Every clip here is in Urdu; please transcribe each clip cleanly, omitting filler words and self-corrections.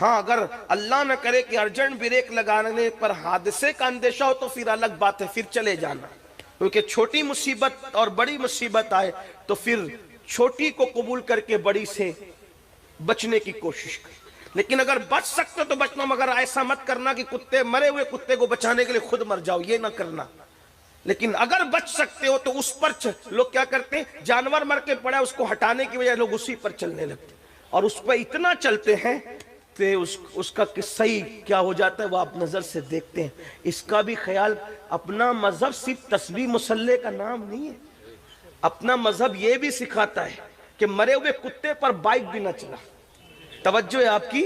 ہاں اگر اللہ نہ کرے کہ ارجنٹ بریک لگانے پر حادثے کا اندیشہ ہو تو پھر الگ بات ہے، پھر چلے جانا، کیونکہ چھوٹی مصیبت اور بڑی مصیبت آئے تو پھر چھوٹی کو قبول کر کے بڑی سے بچنے کی کوشش کریں۔ لیکن اگر بچ سکتے تو بچنا، مگر ایسا مت کرنا کہ کتے مرے ہوئے کتے کو بچانے کے لیے خود مر جاؤ، یہ نہ کرنا۔ لیکن اگر بچ سکتے ہو تو اس پر لوگ کیا کرتے ہیں، جانور مر کے پڑا اس کو ہٹانے کی وجہ لوگ اسی پر چلنے لگتے اور اس پہ اتنا چلتے ہیں کہ اس کا قصہ ہی کیا ہو جاتا ہے وہ آپ نظر سے دیکھتے ہیں۔ اس کا بھی خیال، اپنا مذہب صرف تسبیح مسلح کا نام نہیں ہے، اپنا مذہب یہ بھی سکھاتا ہے کہ مرے ہوئے کتے پر بائک بھی نہ چلا، توجہ ہے آپ کی،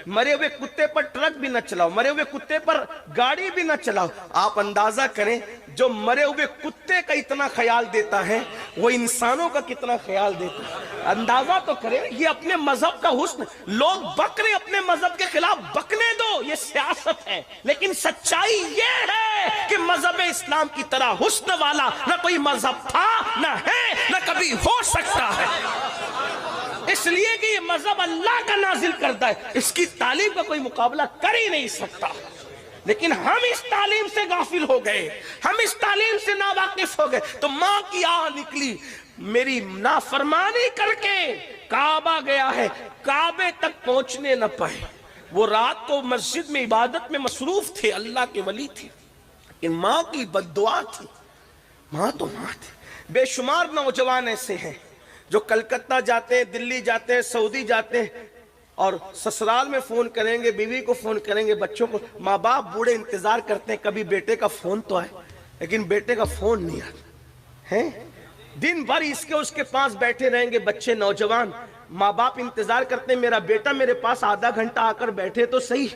مرے ہوئے کتے پر ٹرک بھی نہ چلاؤ، مرے ہوئے کتے پر گاڑی بھی نہ چلاؤ۔ آپ اندازہ کریں جو مرے ہوئے کتے کا اتنا خیال دیتا ہے وہ انسانوں کا کتنا خیال دیتا ہے، اندازہ تو کریں۔ یہ اپنے مذہب کا حسن، لوگ بک رہے اپنے مذہب کے خلاف، بکنے دو، یہ سیاست ہے، لیکن سچائی یہ ہے کہ مذہب اسلام کی طرح حسن والا نہ کوئی مذہب تھا، نہ ہے، نہ کبھی ہو سکتا ہے، اس لیے کہ یہ مذہب اللہ کا نازل کرتا ہے، اس کی تعلیم کا کوئی مقابلہ کر ہی نہیں سکتا۔ لیکن ہم اس تعلیم سے غافل ہو گئے، ہم اس تعلیم سے ناواقف ہو گئے، تو ماں کی آہ نکلی، میری نافرمانی کر کے کعبہ گیا ہے، کعبے تک پہنچنے نہ پائے۔ وہ رات کو مسجد میں عبادت میں مصروف تھے، اللہ کے ولی تھے، لیکن ماں کی بد دعا تھی۔ ماں تو ماں تھی۔ بے شمار نوجوان ایسے ہیں جو کلکتہ جاتے ہیں، دلی جاتے ہیں، سعودی جاتے ہیں، اور سسرال میں فون کریں گے، بیوی کو فون کریں گے، بچوں کو، ماں باپ بوڑھے انتظار کرتے ہیں کبھی بیٹے کا فون تو آئے، لیکن بیٹے کا فون نہیں آتا ہے۔ دن بھر اس کے پاس بیٹھے رہیں گے بچے، نوجوان، ماں باپ انتظار کرتے ہیں میرا بیٹا میرے پاس آدھا گھنٹہ آ کر بیٹھے تو صحیح،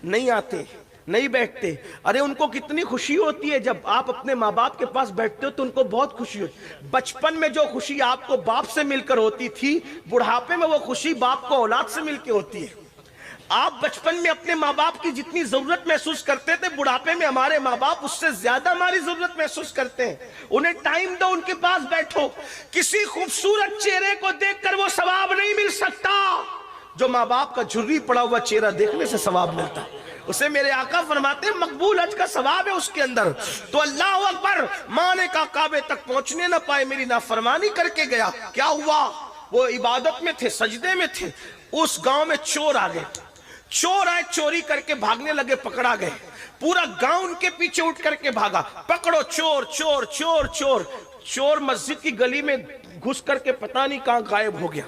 نہیں آتے، نہیں بیٹھتے۔ ارے ان کو کتنی خوشی ہوتی ہے جب آپ اپنے ماں باپ کے پاس بیٹھتے ہو تو ان کو بہت خوشی ہوتی ہے۔ بچپن میں جو خوشی آپ کو باپ سے مل کر ہوتی تھی، بڑھاپے میں وہ خوشی باپ کو اولاد سے مل کے ہوتی ہے۔ آپ بچپن میں اپنے ماں باپ کی جتنی ضرورت محسوس کرتے تھے، بڑھاپے میں ہمارے ماں باپ اس سے زیادہ ہماری ضرورت محسوس کرتے ہیں۔ انہیں ٹائم دو، ان کے پاس بیٹھو۔ کسی خوبصورت چہرے کو دیکھ کر وہ ثواب نہیں مل سکتا جو ماں باپ کا جھری پڑا ہوا چہرہ دیکھنے سے ثواب ملتا ہے۔ اسے میرے آقا فرماتے ہیں مقبول حج کا ثواب ہے اس کے اندر۔ تو اللہ اکبر، ماں نے کہا کعبے تک پہنچنے نہ پائے، میری نافرمانی کر کے گیا۔ کیا ہوا؟ وہ عبادت میں تھے، سجدے میں تھے، اس گاؤں میں چور آ گئے، چور آئے، چوری کر کے بھاگنے لگے، پکڑا گئے، پورا گاؤں ان کے پیچھے اٹھ کر کے بھاگا، پکڑو چور چور چور چور۔ چور مسجد کی گلی میں گھس کر کے پتہ نہیں کہاں غائب ہو گیا،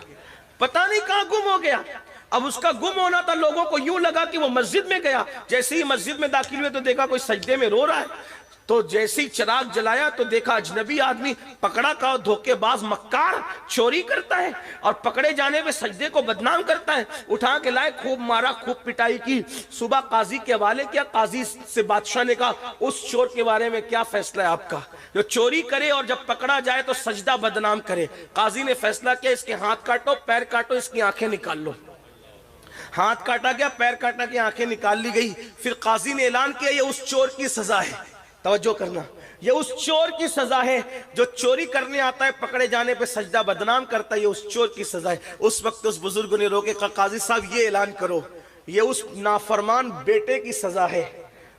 پتہ نہیں کہاں گم ہو گیا۔ اب اس کا گم ہونا تھا، لوگوں کو یوں لگا کہ وہ مسجد میں گیا۔ جیسے ہی مسجد میں داخل ہوئے تو دیکھا کوئی سجدے میں رو رہا ہے، تو جیسے ہی چراغ جلایا تو دیکھا اجنبی آدمی، پکڑا کا دھوکے باز مکار، چوری کرتا ہے اور پکڑے جانے پہ سجدے کو بدنام کرتا ہے۔ اٹھا کے لائے، خوب مارا، خوب پٹائی کی، صبح قاضی کے حوالے کیا۔ قاضی سے بادشاہ نے کہا اس چور کے بارے میں کیا فیصلہ ہے آپ کا، جو چوری کرے اور جب پکڑا جائے تو سجدہ بدنام کرے۔ قاضی نے فیصلہ کیا اس کے ہاتھ کاٹو، پیر کاٹو، اس کی آنکھیں نکال لو۔ ہاتھ کاٹا گیا، پیر کاٹا گیا، آنکھیں نکال لی گئی۔ پھر قاضی نے اعلان کیا یہ اس چور کی سزا ہے، توجہ کرنا، یہ اس چور کی سزا ہے جو چوری کرنے آتا ہے، پکڑے جانے پہ سجدہ بدنام کرتا ہے، یہ اس چور کی سزا ہے۔ اس وقت اس بزرگ نے روکے، کہا قاضی صاحب یہ اعلان کرو یہ اس نافرمان بیٹے کی سزا ہے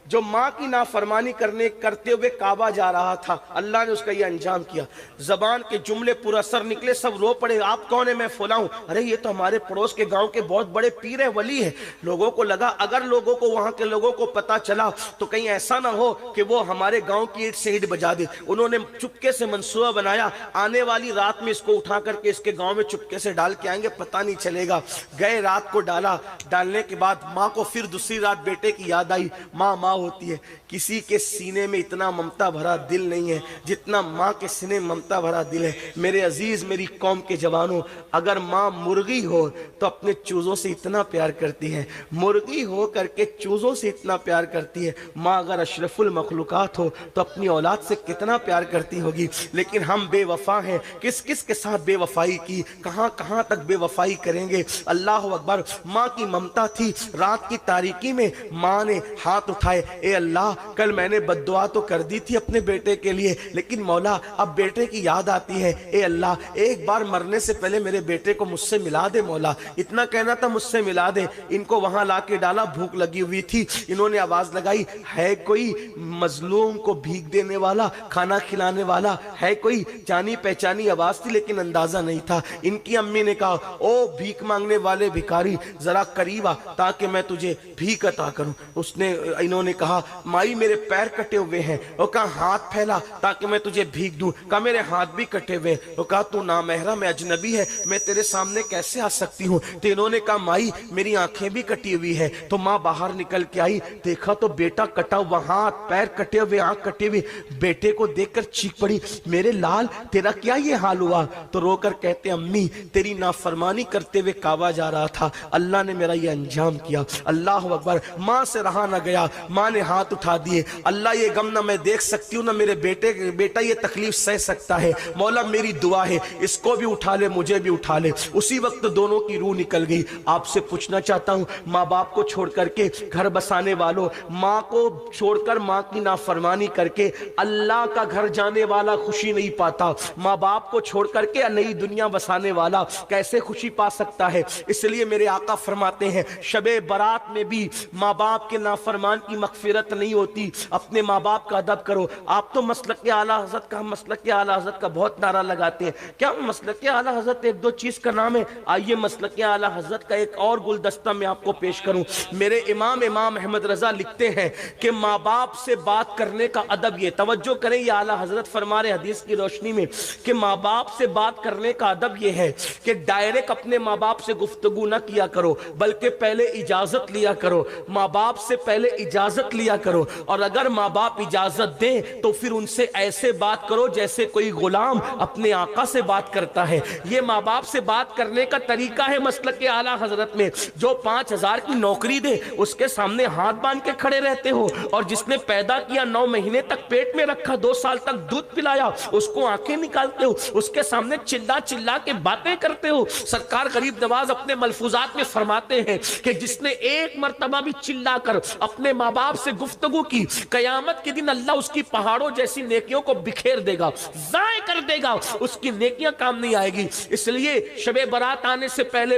جو ماں کی نافرمانی کرتے ہوئے کعبہ جا رہا تھا، اللہ نے اس کا یہ انجام کیا۔ زبان کے جملے پر اثر نکلے، سب رو پڑے، آپ کون ہیں؟ میں فلاں ہوں۔ ارے یہ تو ہمارے پڑوس کے گاؤں کے بہت بڑے پیر ہیں، ولی ہیں۔ لوگوں کو لگا اگر لوگوں کو، وہاں کے لوگوں کو پتا چلا تو کہیں ایسا نہ ہو کہ وہ ہمارے گاؤں کی اینٹ سے اینٹ بجا دے۔ انہوں نے چپکے سے منصوبہ بنایا، آنے والی رات میں اس کو اٹھا کر کے اس کے گاؤں میں چپکے سے ڈال کے آئیں گے، پتہ نہیں چلے گا۔ گئے، رات کو ڈالا، ڈالنے کے بعد ماں کو پھر دوسری رات بیٹے کی یاد آئی۔ ماں ماں ہوتی ہے، کسی کے سینے میں اتنا ممتا بھرا دل نہیں ہے جتنا ماں کے سینے میں ممتا بھرا دل ہے۔ میرے عزیز، میری قوم کے جوانوں، اگر ماں مرغی ہو تو اپنے چوزوں سے اتنا پیار کرتی ہے، مرغی ہو کر کے چوزوں سے اتنا پیار کرتی ہے۔ ماں اگر اشرف المخلوقات ہو تو اپنی اولاد سے کتنا پیار کرتی ہوگی۔ لیکن ہم بے وفا ہیں، کس کس کے ساتھ بے وفائی کی، کہاں کہاں تک بے وفائی کریں گے۔ اللہ اکبر، ماں کی ممتا تھی۔ رات کی تاریکی میں ماں نے ہاتھ اٹھائے، اے اللہ کل میں نے بد دعا تو کر دی تھی اپنے بیٹے کے لیے، لیکن مولا اب بیٹے کی یاد آتی ہے، اے اللہ ایک بار مرنے سے پہلے میرے بیٹے کو مجھ سے ملا دے مولا، اتنا کہنا تھا مجھ سے ملا دے۔ ان کو وہاں لا کے ڈالا، بھوک لگی ہوئی تھی، انہوں نے آواز لگائی ہے کوئی مظلوم کو بھیک دینے والا، کھانا کھلانے والا ہے کوئی؟ جانی پہچانی آواز تھی لیکن اندازہ نہیں تھا۔ ان کی امی نے کہا او بھیک مانگنے والے بھکاری ذرا قریب آ تاکہ میں تجھے بھیک عطا کروں۔ انہوں نے کہا مائی میرے پیر کٹے ہوئے ہیں، وہ کہا ہاتھ پھیلا تاکہ میں تجھے بھیک دوں، کہا میرے ہاتھ بھی کٹے ہوئے، وہ کہا تو نامحرم ہے، اجنبی ہے، میں تیرے سامنے کیسے آ سکتی ہوں؟ تو انہوں نے کہا مائی میری آنکھیں بھی کٹی ہوئی ہے۔ تو ماں باہر نکل کے آئی، دیکھا تو بیٹا کٹا ہوا، ہاتھ پیر کٹے ہوئے، آنکھ کٹی ہوئی، بیٹے کو دیکھ کر چیخ پڑی میرے لال تیرا کیا یہ حال ہوا؟ تو رو کر کہتے امی تیری نافرمانی کرتے ہوئے کعبہ جا رہا تھا، اللہ نے میرا یہ انجام کیا۔ اللہ اکبر۔ ماں سے رہا نہ گیا، ماں نے ہاتھ اٹھا دیے، اللہ یہ غم نہ میں دیکھ سکتی ہوں نہ میرے بیٹا یہ تکلیف سہ سکتا ہے، مولا میری دعا ہے اس کو بھی اٹھا لے مجھے بھی اٹھا لے۔ اسی وقت دونوں کی روح نکل گئی۔ آپ سے پوچھنا چاہتا ہوں ماں باپ کو چھوڑ کر کے گھر بسانے والوں، ماں کو چھوڑ کر ماں کی نافرمانی کر کے اللہ کا گھر جانے والا خوشی نہیں پاتا، ماں باپ کو چھوڑ کر کے نئی دنیا بسانے والا کیسے خوشی پا سکتا ہے؟ اس لیے میرے آقا فرماتے ہیں شب برات میں بھی ماں باپ کے نافرمان کی مغفرت نہیں ہوتی، اپنے ماں باپ کا ادب کرو۔ آپ تو مسلک اعلیٰ حضرت کا بہت نعرہ لگاتے ہیں، کیا مسلک اعلیٰ حضرت ایک دو چیز کا نام ہے؟ آئیے مسلک اعلیٰ حضرت کا ایک اور گلدستہ میں آپ کو پیش کروں۔ میرے امام احمد رضا لکھتے ہیں کہ ماں باپ سے بات کرنے کا ادب، یہ توجہ کریں یہ اعلیٰ حضرت فرما رہے حدیث کی روشنی میں کہ ماں باپ سے بات کرنے کا ادب یہ ہے کہ ڈائریکٹ اپنے ماں باپ سے گفتگو نہ کیا کرو، بلکہ پہلے اجازت لیا کرو، ماں باپ سے پہلے اجازت لیا کرو، اور اگر ماں باپ اجازت دیں تو پھر ان سے ایسے بات کرو جیسے کوئی غلام اپنے آقا سے بات کرتا ہے۔ یہ ماں باپ سے بات کرنے کا طریقہ ہے مسلک اعلیٰ حضرت میں۔ جو 5,000 کی نوکری دے اس کے سامنے ہاتھ باندھ کے کھڑے رہتے ہو، اور جس نے پیدا کیا 9 مہینے تک پیٹ میں رکھا، 2 سال تک دودھ پلایا، اس کو آنکھیں نکالتے ہو، اس کے سامنے چلا چلا کے باتیں کرتے ہو۔ سرکار غریب نواز اپنے ملفوظات میں فرماتے ہیں کہ جس نے ایک مرتبہ بھی چلا کر اپنے ماں باپ سے گفتگو کی، قیامت کے دن اللہ اس کی پہاڑوں جیسی نیکیوں کو بکھیر دے گا، ضائع کر دے گا، اس کی نیکیاں کام نہیں آئے گی۔ اس لیے شب برات آنے سے پہلے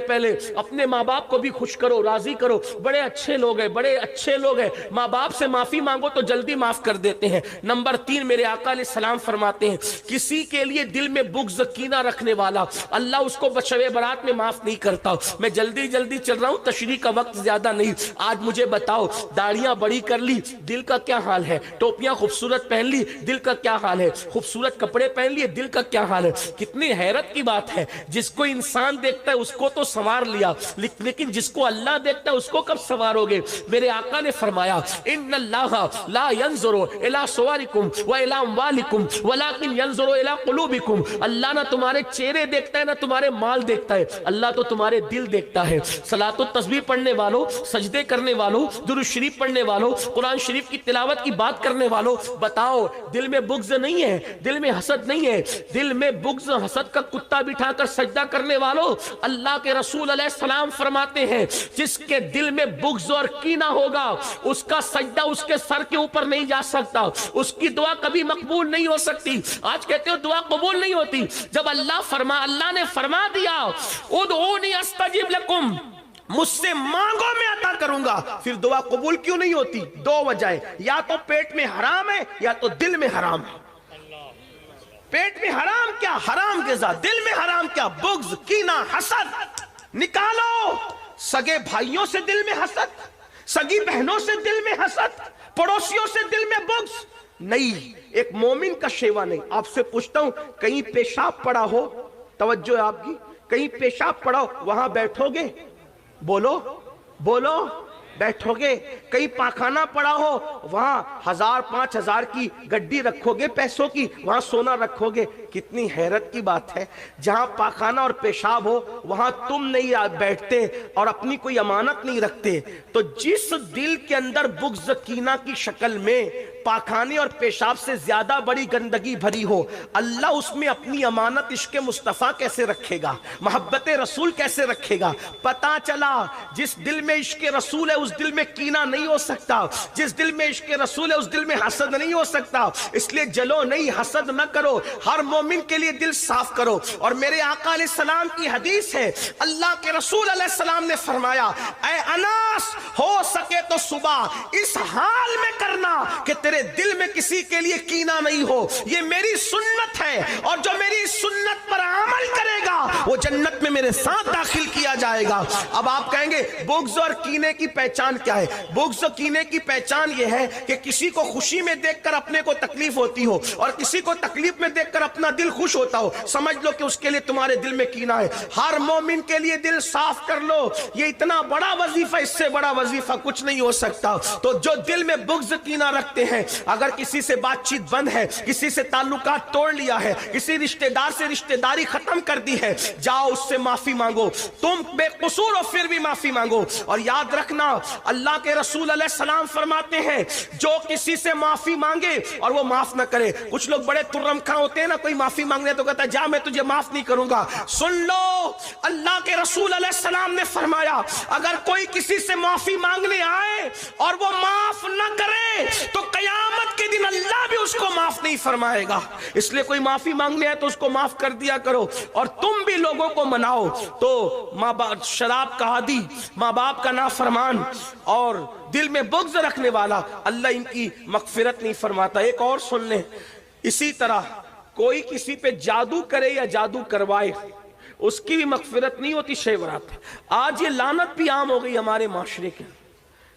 اپنے ماں باپ کو بھی خوش کرو، راضی کرو، بڑے اچھے لوگ ہیں، ماں باپ سے معافی مانگو تو جلدی معاف کر دیتے ہیں۔ نمبر 3 میرے آقا علیہ السلام فرماتے ہیں کسی کے لیے دل میں بغض کینہ رکھنے والا اللہ اس کو شب برات میں معاف نہیں کرتا۔ میں جلدی چل رہا ہوں، تشریح کا وقت زیادہ نہیں۔ آج مجھے بتاؤ داڑیاں بڑی کر لی دل کا کیا حال ہے، ٹوپیاں خوبصورت پہن لی دل کا کیا حال ہے، خوبصورت کپڑے پہن لیے دل کا کیا حال ہے۔ کتنی حیرت کی بات ہے، جس کو انسان دیکھتا ہے اس کو تو سنوار لیا، لیکن جس کو اللہ دیکھتا ہے اس کو کب سنوارو گے؟ میرے آقا نے فرمایا ان اللہ لا ينظر الى صورکم والى اموالکم ولکن ينظر الى قلوبکم۔ اللہ نہ تمہارے چہرے دیکھتا ہے نہ تمہارے مال دیکھتا ہے، اللہ تو تمہارے دل دیکھتا ہے۔ صلاۃ و تسبیح پڑھنے والوں، سجدے کرنے والوں، درود شریف پڑھنے والوں، قرآن شریف کی تلاوت کی بات کرنے والوں، بتاؤ دل میں بغض نہیں ہے، دل میں حسد نہیں ہے؟ دل میں بغض حسد کا کتا بٹھا کر سجدہ کرنے والوں، اللہ کے رسول علیہ السلام فرماتے ہیں جس کے دل میں بغض اور کینہ ہوگا اس کا سجدہ اس کے سر کے اوپر نہیں جا سکتا، اس کی دعا کبھی مقبول نہیں ہو سکتی۔ آج کہتے ہو دعا قبول نہیں ہوتی، جب اللہ نے فرما دیا ادعونی استجب لکم، مجھ سے مانگو میں عطا کروں گا، پھر دعا قبول کیوں نہیں ہوتی؟ 2 وجہیں، یا تو پیٹ میں حرام ہے یا تو دل میں حرام ہے۔ پیٹ میں حرام کیا؟ حرام غذا، دل میں حرام کیا؟ بغض، کینہ، حسد۔ نکالو سگے بھائیوں سے دل میں حسد، سگی بہنوں سے دل میں حسد، پڑوسیوں سے دل میں بغض نہیں، ایک مومن کا شیوا نہیں۔ آپ سے پوچھتا ہوں کہیں پیشاب پڑا ہو، توجہ آپ کی، کہیں پیشاب پڑا ہو وہاں بیٹھو گے؟ بولو بیٹھو گے؟ کہیں پاخانہ پڑا ہو وہاں 1000 5000 کی گڈی رکھو گے پیسوں کی، وہاں سونا رکھو گے؟ کتنی حیرت کی بات ہے، جہاں پاخانہ اور پیشاب ہو وہاں تم نہیں بیٹھتے اور اپنی کوئی امانت نہیں رکھتے۔ تو جس دل کے اندر بغض کینہ کی شکل میں پاخانے اور پیشاب سے زیادہ بڑی گندگی بھری ہو، اللہ اس میں اپنی امانت عشق مصطفیٰ کیسے رکھے گا، محبت رسول کیسے رکھے گا؟ پتا چلا جس دل میں عشق رسول ہے اس دل میں کینہ نہیں ہو سکتا، جس دل میں عشق رسول ہے اس دل میں حسد نہیں ہو سکتا۔ اس لیے جلو نہیں، حسد نہ کرو، ہر مومن کے لیے دل صاف کرو۔ اور میرے آقا علیہ السلام کی حدیث ہے، اللہ کے رسول علیہ السلام نے فرمایا، اے اناس ہو سکے تو صبح اس حال میں کرنا کہ تیرے دل میں کسی کے لیے کینہ نہیں ہو، یہ میری سنت ہے، اور جو میری سنت پر عمل کرے گا وہ جنت میں میرے ساتھ داخل کیا جائے گا۔ اب آپ کہیں گے بغض اور کینے کی پہچان کیا ہے؟ بغض اور کینے کی پہچان یہ ہے کہ کسی کو خوشی میں دیکھ کر اپنے کو تکلیف ہوتی ہو اور کسی کو تکلیف میں دیکھ کر اپنا دل خوش ہوتا ہو، سمجھ لو کہ اس کے لیے تمہارے دل میں کینہ ہے۔ ہر مومن کے لیے دل صاف کر لو، یہ اتنا بڑا وظیفہ، اس سے بڑا وظیفہ کچھ نہیں ہو سکتا۔ تو جو دل میں بغض کینہ رکھتے ہیں، اگر کسی سے بات چیت بند ہے، کسی سے تعلقات توڑ لیا ہے، کسی رشتہ دار سے رشتہ داری ختم کر دی ہے، جاؤ اس سے معافی مانگو، تم بے قصور ہو پھر بھی معافی مانگو۔ اور یاد رکھنا اللہ کے رسول علیہ السلام فرماتے ہیں جو کسی سے معافی مانگے اور وہ معاف نہ کرے، کچھ لوگ بڑے ترم خاں ہوتے ہیں نا، کوئی معافی مانگنے تو کہتا ہے جا میں تجھے معاف نہیں کروں گا۔ سن لو اللہ کے رسول علیہ السلام نے فرمایا اگر کوئی کسی سے معافی مانگنے آئے اور وہ معاف نہ کرے تو قیامت کے دن اللہ بھی اس کو معاف نہیں فرمائے گا۔ اس لیے کوئی معافی مانگنے آئے تو اس کو معاف کر دیا کرو، اور تم بھی لوگوں کو مناؤ۔ تو ماں باپ شراب کا عادی، ماں باپ کا نافرمان اور دل میں بغض رکھنے والا، اللہ ان کی مغفرت نہیں فرماتا۔ ایک اور سن لیں، اسی طرح کوئی کسی پہ جادو کرے یا جادو کروائے اس کی بھی مغفرت نہیں ہوتی شب برات۔ آج یہ لعنت بھی عام ہو گئی ہمارے معاشرے کے،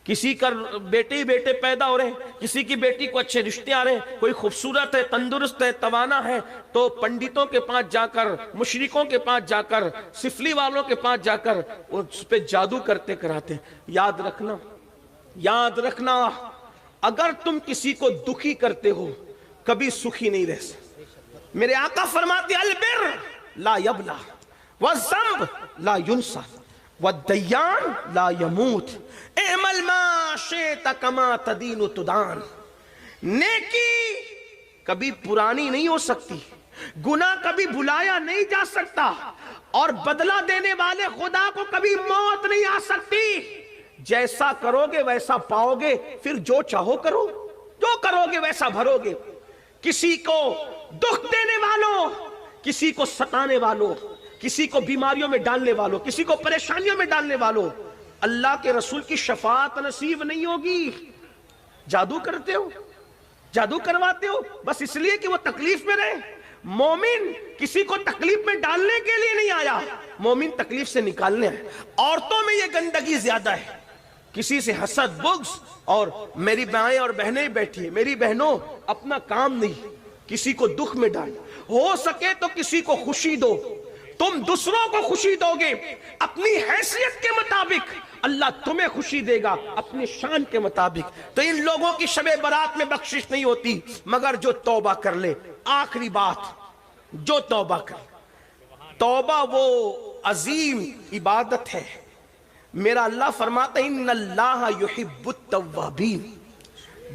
کسی کا بیٹے ہی بیٹے پیدا ہو رہے ہیں، کسی کی بیٹی کو اچھے رشتے آ رہے ہیں، کوئی خوبصورت ہے، تندرست ہے، توانا ہے، تو پنڈتوں کے پاس جا کر، مشرکوں کے پاس جا کر، سفلی والوں کے پاس جا کر اس پہ جادو کرتے کراتے ہیں۔ یاد رکھنا، یاد رکھنا، اگر تم کسی کو دکھی کرتے ہو کبھی سکھی نہیں رہ سکتے۔ میرے آقا فرماتے البر لا یبلا والذنب لا ینسى والدیان لا یموت اعمل ما شئت کما تدین تدان۔ نیکی کبھی پرانی نہیں ہو سکتی، گناہ کبھی بھلایا نہیں جا سکتا، اور بدلہ دینے والے خدا کو کبھی موت نہیں آ سکتی۔ جیسا کرو گے ویسا پاؤ گے، پھر جو چاہو کرو، جو کرو گے ویسا بھرو گے۔ کسی کو دکھ دینے والوں، کسی کو ستانے والوں، کسی کو بیماریوں میں ڈالنے والوں، کسی کو پریشانیوں میں ڈالنے والوں، اللہ کے رسول کی شفاعت نصیب نہیں ہوگی۔ جادو کرتے ہو، جادو کرواتے ہو بس اس لیے کہ وہ تکلیف میں رہے۔ مومن کسی کو تکلیف میں ڈالنے کے لیے نہیں آیا، مومن تکلیف سے نکالنے آئے۔ عورتوں میں یہ گندگی زیادہ ہے، کسی سے حسد، بغض، اور میری مائیں اور بہنیں بیٹھی ہیں، میری بہنوں اپنا کام نہیں، کسی کو دکھ میں ڈال، ہو سکے تو کسی کو خوشی دو۔ تم دوسروں کو خوشی دو گے اپنی حیثیت کے مطابق، اللہ تمہیں خوشی دے گا اپنی شان کے مطابق۔ تو ان لوگوں کی شب برات میں بخشش نہیں ہوتی مگر جو توبہ کر لے۔ آخری بات، جو توبہ کر لے، توبہ وہ عظیم عبادت ہے۔ میرا اللہ فرماتا ہے ان اللہ یحب التوابین،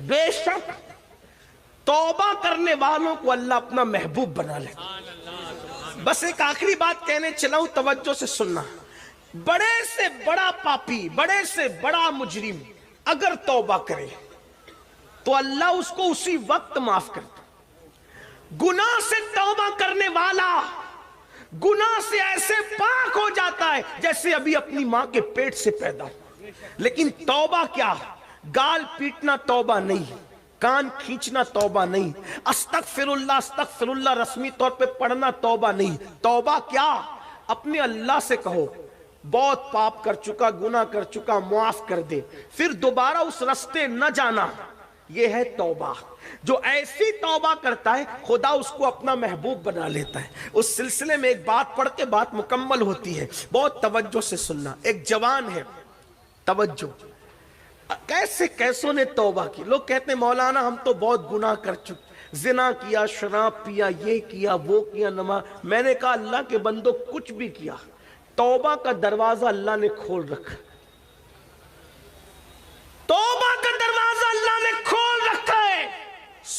بے شک توبہ کرنے والوں کو اللہ اپنا محبوب بنا لیتا۔ بس ایک آخری بات کہنے چلاؤں، توجہ سے سننا۔ بڑے سے بڑا پاپی، بڑے سے بڑا مجرم اگر توبہ کرے تو اللہ اس کو اسی وقت معاف کرتا۔ گناہ سے توبہ کرنے والا گناہ سے ایسے پاک ہو جاتا ہے جیسے ابھی اپنی ماں کے پیٹ سے پیدا ہو۔ لیکن توبہ کیا؟ گال پیٹنا توبہ نہیں، کان کھینچنا توبہ نہیں، استغفر اللہ رسمی طور پہ پڑھنا توبہ نہیں۔ توبہ کیا؟ اپنے اللہ سے کہو بہت پاپ کر چکا، گناہ کر چکا، معاف کر دے، پھر دوبارہ اس رستے نہ جانا۔ یہ ہے توبہ۔ جو ایسی توبہ کرتا ہے خدا اس کو اپنا محبوب بنا لیتا ہے۔ اس سلسلے میں ایک بات پڑھ کے بات مکمل ہوتی ہے، بہت توجہ سے سننا۔ ایک جوان ہے، توجہ، کیسے کیسوں نے توبہ کی۔ لوگ کہتے ہیں مولانا ہم تو بہت گناہ کر چکے، زنا کیا، شراب پیا، یہ کیا، وہ کیا، نماز۔ میں نے کہا اللہ کے بندو کچھ بھی کیا، توبہ کا دروازہ اللہ نے کھول رکھا، توبہ کا دروازہ اللہ نے کھول رکھا ہے۔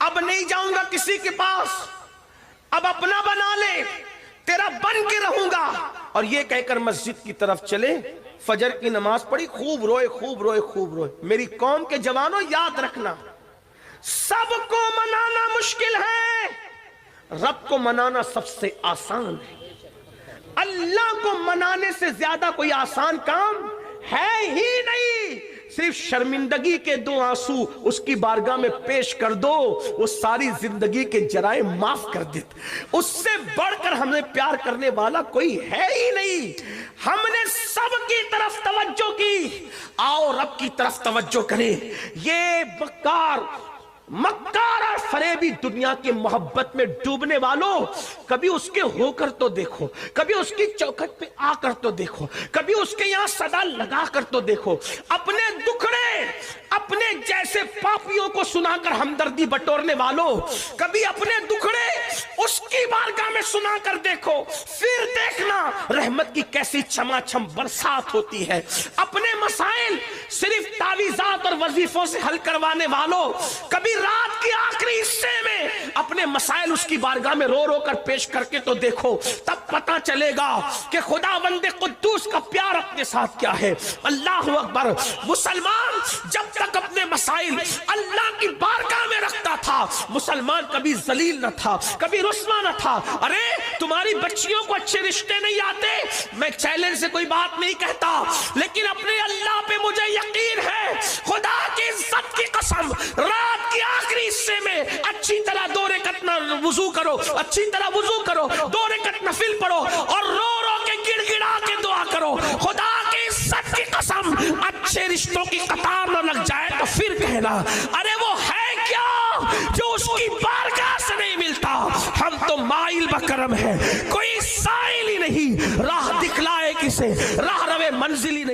اب نہیں جاؤں گا کسی کے پاس، اب اپنا بنا لے، تیرا بن کے رہوں گا. اور یہ کہہ کر مسجد کی طرف چلے. فجر کی نماز پڑھی، خوب روئے خوب روئے خوب روئے. میری قوم کے جوانوں یاد رکھنا، سب کو منانا مشکل ہے، رب کو منانا سب سے آسان ہے. اللہ کو منانے سے زیادہ کوئی آسان کام ہے ہی نہیں. صرف شرمندگی کے 2 آنسو اس کی بارگاہ میں پیش کر دو، وہ ساری زندگی کے جرائم معاف کر دیتا. اس سے بڑھ کر ہمیں پیار کرنے والا کوئی ہے ہی نہیں. ہم نے سب کی طرف توجہ کی، آؤ رب کی طرف توجہ کریں. یہ مکار اور فریبی دنیا کی محبت میں ڈوبنے والوں، کبھی اس کے ہو کر تو دیکھو، کبھی اس کی چوکھٹ پہ آ کر تو دیکھو، کبھی اس کے یہاں صدا لگا کر تو دیکھو. اپنے دکھڑے اپنے جیسے پاپیوں کو سنا کر ہمدردی بٹورنے والوں، کبھی اپنے دکھڑے اس کی بارگاہ میں سنا کر دیکھو، پھر دیکھنا رحمت کی کیسی چھما چھم برسات ہوتی ہے. اپنے مسائل صرف تعویذات اور وظیفوں سے حل کروانے والوں، کبھی رات کی آخری حصے میں اپنے مسائل اس کی بارگاہ میں رو رو کر پیش کر کے تو دیکھو، تب پتا چلے گا کہ خداوند قدوس کا پیار اپنے ساتھ کیا ہے. اللہ اکبر. مسلمان جب تک اپنے مسائل اللہ کی بارگاہ میں رکھتا تھا، مسلمان کبھی ذلیل نہ تھا، کبھی رسوا نہ تھا. ارے تمہاری بچیوں کو اچھے رشتے نہیں آتے، میں چیلنج سے کوئی بات نہیں کہتا، لیکن اپنے اللہ پہ مجھے یقین ہے، خدا کی عزت کی قسم، رات کی آخری حصے میں اچھی طرح 2 رکعت وضو کرو، اچھی طرح وضو کرو، 2 رکعت نفل پڑھو اور رو رو کے گڑ گڑا کے دعا کرو. خدا کی عزت کی قسم اچھے رشتوں کی قطار نہ لگ جائے تو پھر کہنا ارے وہ ہے کیا جو اس کی بارگاہ سے نہیں ملتا. ہم تو مائل بکرم ہے، کوئی سائل ہی نہیں، راہ دکھلائے کسے، راہ روے منزل ہی نہیں.